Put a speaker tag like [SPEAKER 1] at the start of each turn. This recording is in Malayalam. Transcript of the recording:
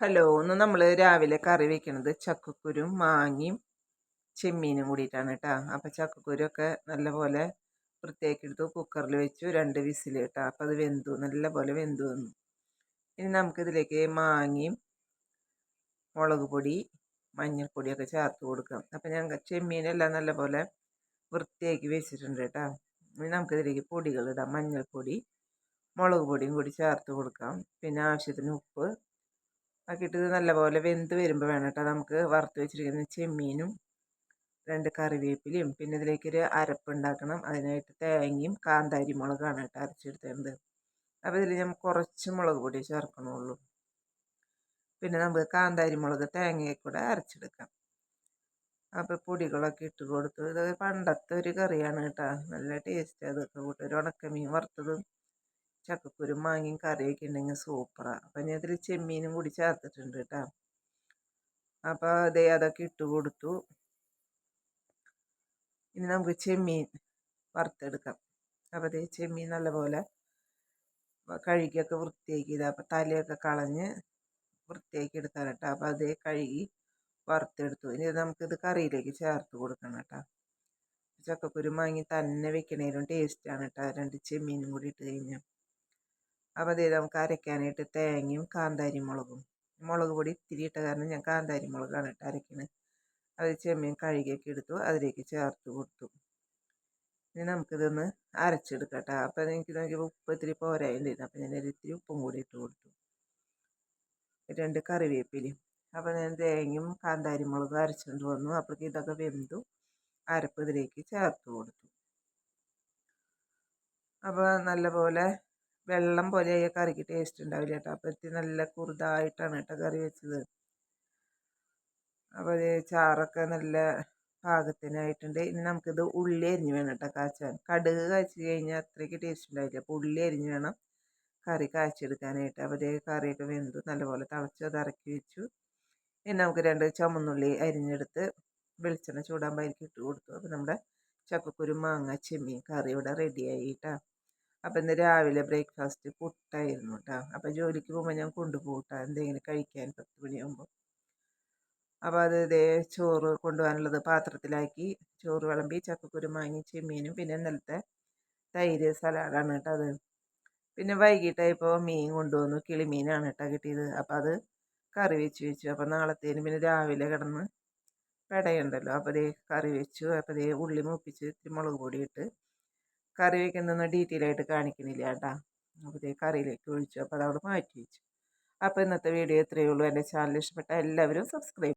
[SPEAKER 1] ഹലോ, ഇന്ന് നമ്മൾ രാവിലെ കറി വെക്കുന്നത് ചക്കക്കുരും മാങ്ങയും ചെമ്മീനും കൂടിയിട്ടാണ് കേട്ടോ. അപ്പം ചക്കക്കുരൊക്കെ നല്ലപോലെ വൃത്തിയാക്കി എടുത്തു കുക്കറിൽ വെച്ചു 2 വിസിൽ കേട്ടോ. അപ്പം അത് നല്ലപോലെ വെന്തു വന്നു. ഇനി നമുക്കിതിലേക്ക് മാങ്ങയും മുളക് പൊടി മഞ്ഞൾപ്പൊടിയൊക്കെ ചേർത്ത് കൊടുക്കാം. അപ്പം ഞാൻ ചെമ്മീനെല്ലാം നല്ലപോലെ വൃത്തിയാക്കി വെച്ചിട്ടുണ്ട് കേട്ടോ. ഇനി നമുക്കിതിലേക്ക് പൊടികൾ ഇടാം. മഞ്ഞൾപ്പൊടി മുളക് പൊടിയും കൂടി ചേർത്ത് കൊടുക്കാം. പിന്നെ ആവശ്യത്തിന് ഉപ്പ് ആക്കിയിട്ട് ഇത് നല്ലപോലെ വെന്ത് വരുമ്പോൾ വേണം കേട്ടോ നമുക്ക് വറുത്ത് വെച്ചിരിക്കുന്ന ചെമ്മീനും 2 കറിവേപ്പിലയും പിന്നെ ഇതിലേക്കൊരു അരപ്പുണ്ടാക്കണം. അതിനായിട്ട് തേങ്ങയും കാന്താരി മുളകാണ് കേട്ടോ അരച്ചെടുത്തത്. അപ്പോൾ ഇതിൽ ഞാൻ കുറച്ച് മുളക് പൊടി ചേർക്കണുള്ളൂ. പിന്നെ നമുക്ക് കാന്താരി മുളക് തേങ്ങയെ കൂടെ അരച്ചെടുക്കാം. അപ്പോൾ പൊടികളൊക്കെ ഇട്ട് കൊടുത്തു. ഇത് പണ്ടത്തെ ഒരു കറിയാണ് കേട്ടോ. നല്ല ടേസ്റ്റ് അതൊക്കെ കൂട്ടി ഒരു ഉണക്കമീൻ വറുത്തതും ചക്കക്കുരും മാങ്ങയും കറിയൊക്കെ ഉണ്ടെങ്കിൽ സൂപ്പറാണ്. അപ്പം ഞാൻ ഇതിൽ ചെമ്മീനും കൂടി ചേർത്തിട്ടുണ്ട് കേട്ടോ. അപ്പോൾ അതൊക്കെ ഇട്ട് കൊടുത്തു. ഇനി നമുക്ക് ചെമ്മീൻ വറുത്തെടുക്കാം. അപ്പോൾ ചെമ്മീൻ നല്ലപോലെ കഴുകിയൊക്കെ വൃത്തിയാക്കിയത്. അപ്പോൾ തലയൊക്കെ കളഞ്ഞ് വൃത്തിയാക്കി എടുക്കാൻ കേട്ടോ. അപ്പോൾ കഴുകി വറുത്തെടുത്തു. ഇനി നമുക്കിത് കറിയിലേക്ക് ചേർത്ത് കൊടുക്കണം കേട്ടോ. ചക്കക്കുരു മാങ്ങി തന്നെ വെക്കണേലും ടേസ്റ്റാണ് കേട്ടോ 2 ചെമ്മീനും കൂടി ഇട്ട് കഴിഞ്ഞാൽ. അപ്പോൾ നമുക്ക് അരയ്ക്കാനായിട്ട് തേങ്ങയും കാന്താരി മുളക് പൊടി ഇത്തിരി ഇട്ട കാരണം ഞാൻ കാന്താരി മുളകാണ് ഇട്ട് അരയ്ക്കുന്നത്. അത് ചെമ്മീൻ കഴുകിയൊക്കെ എടുത്തു അതിലേക്ക് ചേർത്ത് കൊടുത്തു. ഇനി നമുക്കിതൊന്ന് അരച്ചെടുക്കാം കേട്ടോ. അപ്പോൾ എനിക്ക് നോക്കിയപ്പോൾ ഉപ്പ് ഇത്തിരി പോരായിട്ടുണ്ടായിരുന്നു. അപ്പോൾ ഞാൻ ഇത്തിരി ഉപ്പും കൂടി ഇട്ട് കൊടുത്തു. 2 കറിവേപ്പിലയും. അപ്പോൾ ഞാൻ തേങ്ങയും കാന്താരി മുളകും അരച്ചുകൊണ്ട് വന്നു. അപ്പോഴേക്ക് ഇതൊക്കെ വെന്തു. അരപ്പ് ഇതിലേക്ക് ചേർത്ത് കൊടുത്തു. അപ്പോൾ നല്ലപോലെ വെള്ളം പോലെ കറിക്ക് ടേസ്റ്റ് ഉണ്ടാവില്ല കേട്ടോ. അപ്പോൾ നല്ല കുറുതായിട്ടാണ് കേട്ടോ കറി വെച്ചത്. അപ്പോൾ ചാറൊക്കെ നല്ല പാകത്തിനായിട്ടുണ്ട്. ഇനി നമുക്കിത് ഉള്ളി അരിഞ്ഞ് വേണം കേട്ടോ കാച്ചാൻ. കടുക് കാച്ചി കഴിഞ്ഞാൽ അത്രയ്ക്ക് ടേസ്റ്റ് ഉണ്ടാവില്ല. അപ്പോൾ ഉള്ളി അരിഞ്ഞ് വേണം കറി കാച്ചെടുക്കാനായിട്ട്. അപ്പോൾ കറിയൊക്കെ വെന്തു നല്ലപോലെ തിളച്ച് അത് ഇറക്കി വെച്ചു. ഇനി നമുക്ക് 2 ചുമന്നുള്ളി അരിഞ്ഞെടുത്ത് വെളിച്ചെണ്ണ ചൂടാകുമ്പോൾ അതിലേക്ക് ഇട്ട് കൊടുത്തു. അപ്പോൾ നമ്മുടെ ചക്കക്കുരു മാങ്ങ ചെമ്മീൻ കറി ഇവിടെ റെഡിയായി കേട്ടോ. അപ്പോൾ ഇന്ന് രാവിലെ ബ്രേക്ക്ഫാസ്റ്റ് പുട്ടായിരുന്നു കേട്ടോ. അപ്പോൾ ജോലിക്ക് പോകുമ്പോൾ ഞാൻ കൊണ്ടുപോകും കേട്ടോ എന്തെങ്കിലും കഴിക്കാൻ 10 മണിയാകുമ്പോൾ. അപ്പോൾ ചോറ് കൊണ്ടുപോകാനുള്ളത് പാത്രത്തിലാക്കി ചോറ് വിളമ്പി ചക്കക്കുരു മാങ്ങി ചെമ്മീനും പിന്നെ ഇന്നലത്തെ തൈര് സലാഡാണ് കേട്ടോ അത്. പിന്നെ വൈകിട്ടായപ്പോൾ മീൻ കൊണ്ടുവന്നു. കിളിമീനാണ് കേട്ടോ കിട്ടിയത്. അപ്പോൾ അത് കറി വെച്ചു. അപ്പോൾ നാളത്തേന് പിന്നെ രാവിലെ കിടന്ന് പെടയുണ്ടല്ലോ. അപ്പോൾ കറി വെച്ചു. അപ്പോൾ ഉള്ളി മൂപ്പിച്ച് ഇത്തിരി മുളക് പൊടി ഇട്ട് കറി വയ്ക്കുന്നൊന്നും ഡീറ്റെയിൽ ആയിട്ട് കാണിക്കുന്നില്ല കേട്ടോ. അപ്പോൾ കറിയിലേക്ക് ഒഴിച്ചു. അപ്പോൾ അതവിടെ മാറ്റി വെച്ചു. അപ്പോൾ ഇന്നത്തെ വീഡിയോ ഇത്രയേ ഉള്ളൂ. എൻ്റെ ചാനൽ ഇഷ്ടപ്പെട്ട എല്ലാവരും സബ്സ്ക്രൈബ്